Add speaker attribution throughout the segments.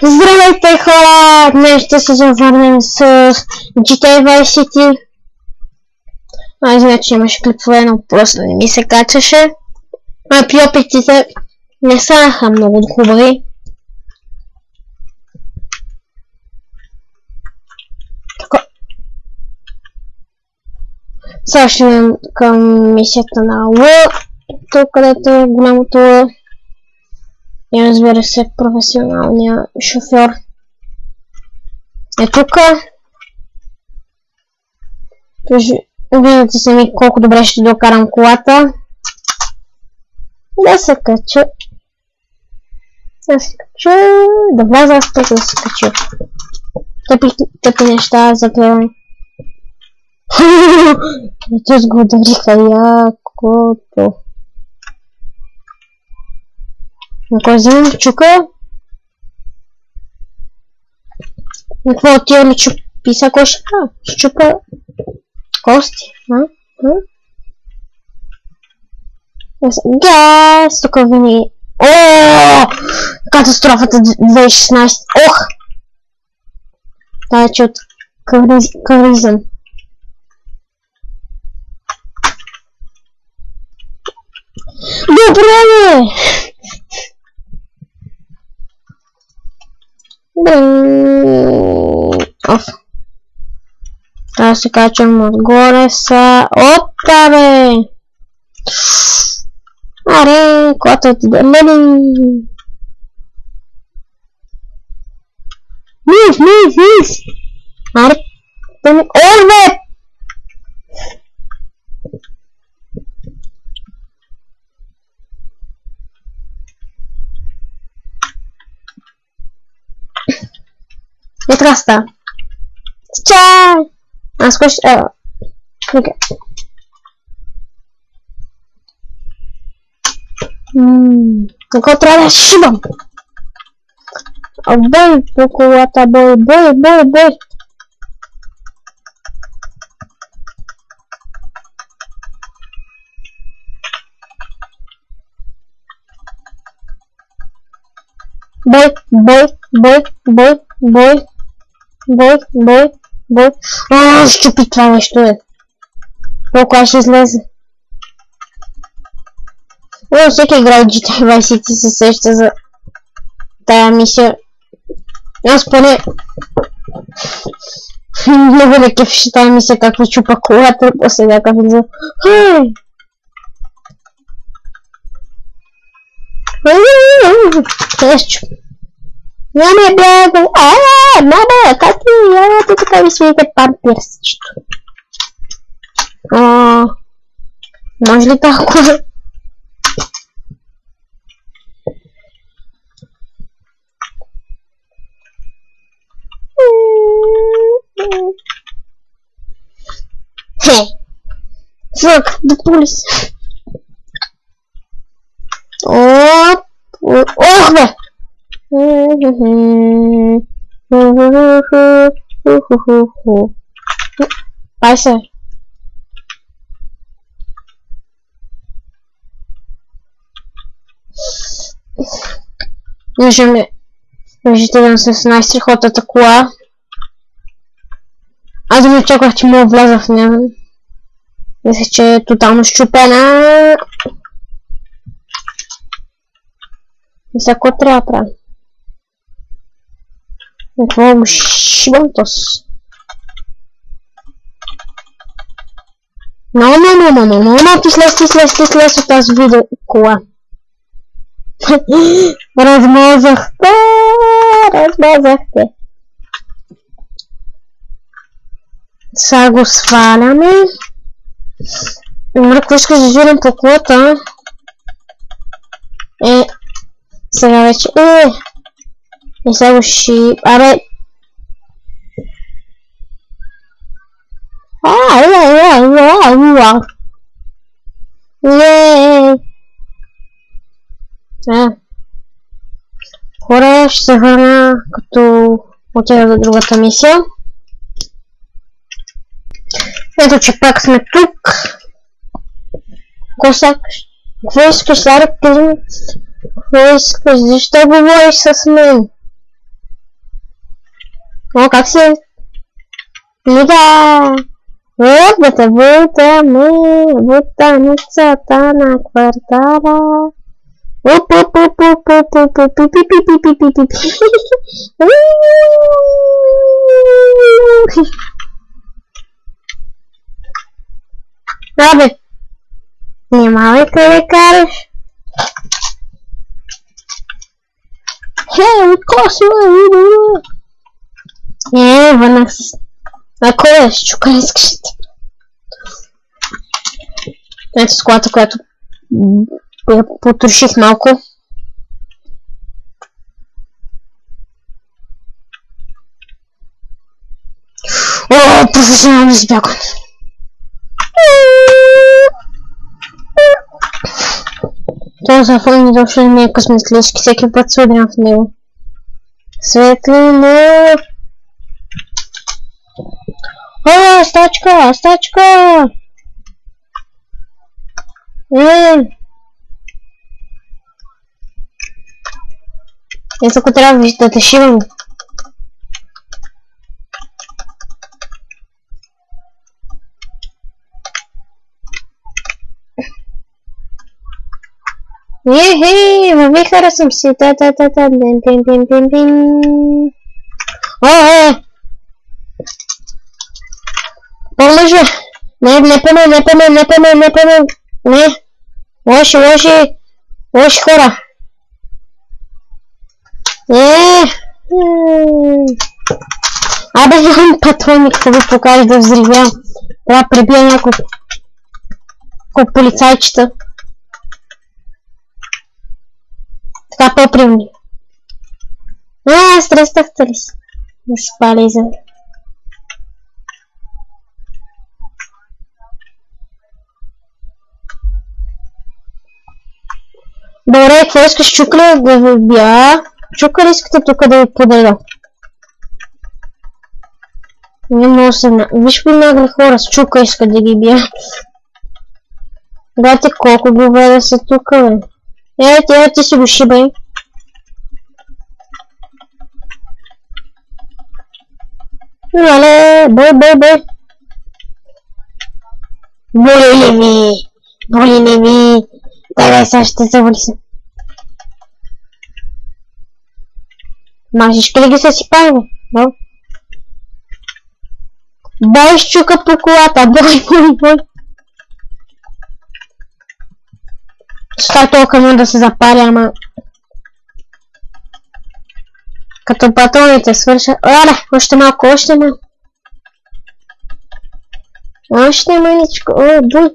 Speaker 1: Здравейте хора! Днес ще се завърнем с GTA Vice City. Значи имаше клипове, но просто не ми се качаше. При опитите не станаха много хубави. Сега ще идем към мисията на Л, тук където е голямото Л. И разбира се, професионалния шофьор е тука. Виждате сами колко добре ще докарам колата. Да се кача. Да вляза тук да се кача. Тъпи неща запевам. Ето с го удариха якото. Ако вземем чука. Какво отива ли писа кошка? Щупа кости. Газ! Тук вини. Ооо! Катастрофата 2016. Ох! Това е че от кавризъм. Добре! Оф. Трябва да се качвам отгоре са... Опа бе! Аре, колата отиде. Лели! Мив! Аре! Ой бе! Не така става. Чай! Аз кош... Окей. Какво трябва да шибам? Бой по колата, бой! Бой. Щупи това нещо е. Колко аз ще излезе. Всеки играл GTA Vice City се сеща за тая мисия. Аз поне много ме кефеше тая мисия, как ви чупа колата, после някакъв излез. Няма бяга! Мама, как ти явате така ви свиете памперсчето? Може ли толкова? Фак, да полис. Ох бе! Ай се. Виждате да съм с най-страхотната кола. Аз да не очаквах, че мога вляза в нея. Мисля, че е тотално щупена. Мисля, какво трябва да правя? Какво го шибам тос? Но, ти слез от тази видео кола. Размазахте. Сега го сваляме. Какво искаш да журим по колата? Сега вече... И сега го Абе... Хора, ще се върна като отида до другата мисия. Ето, че пак сме тук. Какво искаш, Сара? Какво искаш? Защо говориш с мен? О, как си? Лига! Вот да те бутаме, бутаницата на квартала. Оп, оп, оп, оп, оп, оп, оп, пи, пи, пи, пи, пи, пи, пи. Абе, внимавай къде караш. Хей, откоси, бе, върнах се. Ако е, чука, искаш ти. Ето с колата, която потроших малко. О, професионално избягване. Този фон изобщо не е късметлишки, всеки път се удрям в него. Светлина! О, стачка, стачка! Ето ако трябва да те шивам. Ехей, във харесвам си. Та-та-та-та, дин-дин-дин-дин-дин. О, поможе! Не поможе! Не! Лоши хора! Абе, нямам патрони, какво ви покажа да взривявам. Трябва да прибия няколко полицайчета. Така по-примни. Стрестахте ли си? Да се пали за... Добре, какво искаш, чука ли да ви бия? Чука ли искате тук да ви подреда? Не мога се... Виж ви нагли хора с чука искат да ги бия. Дайте колко говеда са тук, бе. Ти си го шибай. Леле, бой. Боли ли ви? Дай, сега ще завали се. Мажешки ли ги са си пали, бе? Бой щука по колата, бой. Стар толкова му да се запаля, ама... Като патроните свършат... Оле, още малко. Още маличко. О, бой.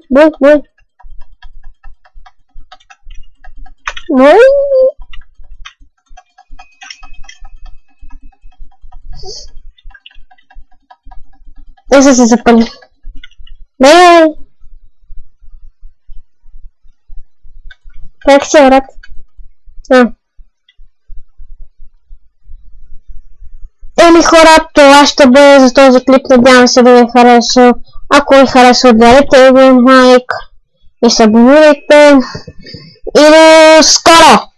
Speaker 1: Бой. Те са се запали. Бей! Как си, брат? Еми хора, това ще бъде за този клип. Надявам се да ви е харесал. Ако ви харесва, дайте един лайк и се абонирайте. И до скоро!